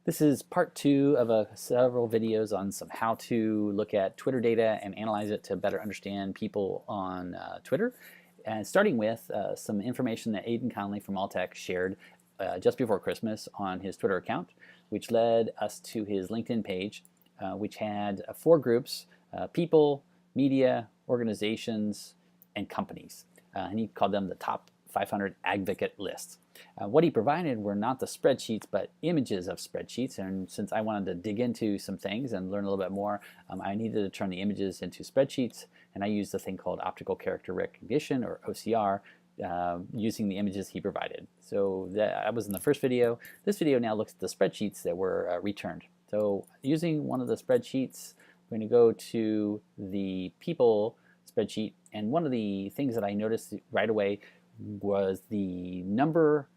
This is part two of several videos on how to look at Twitter data and analyze it to better understand people on Twitter. And starting with some information that Aidan Conley from Alltech shared just before Christmas on his Twitter account, which led us to his LinkedIn page, which had four groups: people, media, organizations, and companies. And he called them the top 500 advocate lists. What he provided were not the spreadsheets, but images of spreadsheets. And since I wanted to dig into some things and learn a little bit more, I needed to turn the images into spreadsheets. And I used a thing called optical character recognition, or OCR, using the images he provided. So that was in the first video. This video now looks at the spreadsheets that were returned. So using one of the spreadsheets, I'm going to go to the people spreadsheet. And one of the things that I noticed right away was the number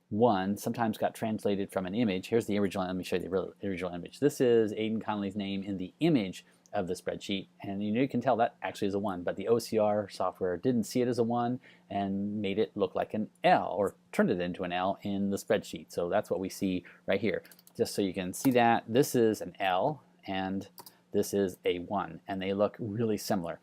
one sometimes got translated from an image. Here's the original. Let me show you the original image. This is Aidan Conley's name in the image of the spreadsheet, and you can tell that actually is a 1, but the OCR software didn't see it as a 1 and made it look like an L, or turned it into an L in the spreadsheet. So that's what we see right here. Just so you can see that this is an L and this is a 1, and they look really similar.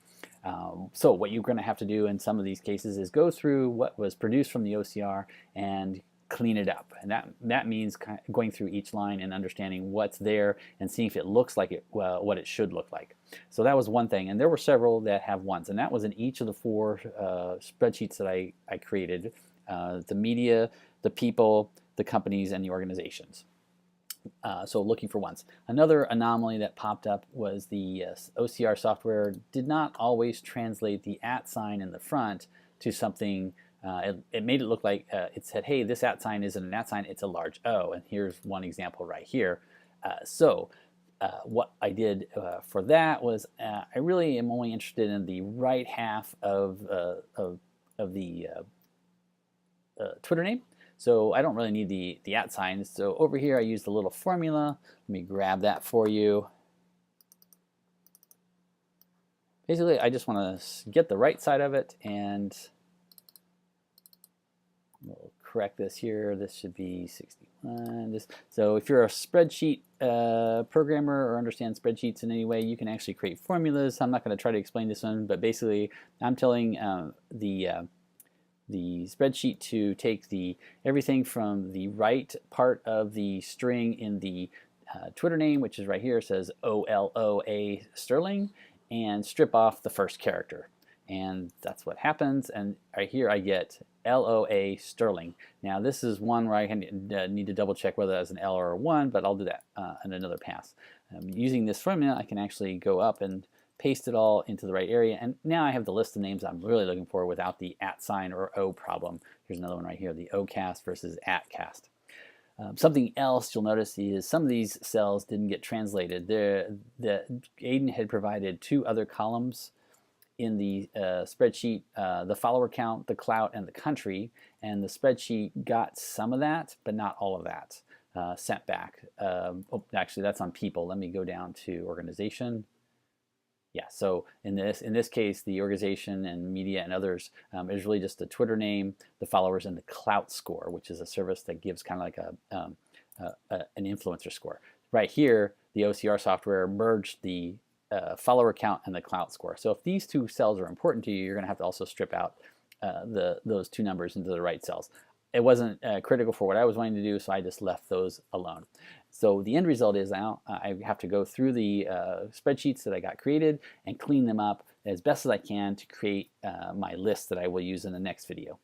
So what you're going to have to do in some of these cases is go through what was produced from the OCR and clean it up. And that means going through each line and understanding what's there and seeing if it looks like it, what it should look like. So that was one thing. And there were several that have 1s. And that was in each of the four spreadsheets that I created: the media, the people, the companies, and the organizations. So looking for 1s. Another anomaly that popped up was the OCR software did not always translate the @ sign in the front to something. It made it look like it said, hey, this @ sign isn't an @ sign, it's a large O. And here's one example right here. What I did for that was I really am only interested in the right half of the Twitter name. So I don't really need the @ sign. So over here I used a little formula. Let me grab that for you. Basically, I just want to get the right side of it, and we'll correct this here. This should be 61. So if you're a spreadsheet programmer or understand spreadsheets in any way, you can actually create formulas. I'm not going to try to explain this one, but basically I'm telling the spreadsheet to take everything from the right part of the string in the Twitter name, which is right here, says OLOA Sterling, and strip off the first character. And that's what happens. And right here I get LOA Sterling. Now this is one where I need to double check whether that's an L or a 1, but I'll do that in another pass. Using this formula, I can actually go up and paste it all into the right area, and now I have the list of names I'm really looking for without the @ sign or O problem. Here's another one right here, the OCast versus @cast. Something else you'll notice is some of these cells didn't get translated. Aidan had provided 2 other columns in the spreadsheet: the follower count, the clout, and the country, and the spreadsheet got some of that, but not all of that sent back. Actually, that's on people. Let me go down to organization. Yeah, so in this case, the organization and media and others is really just the Twitter name, the followers, and the clout score, which is a service that gives kind of like an influencer score. Right here, the OCR software merged the follower count and the clout score. So if these 2 cells are important to you, you're going to have to also strip out those 2 numbers into the right cells. It wasn't critical for what I was wanting to do, so I just left those alone. So the end result is now I have to go through the spreadsheets that I got created and clean them up as best as I can to create my list that I will use in the next video.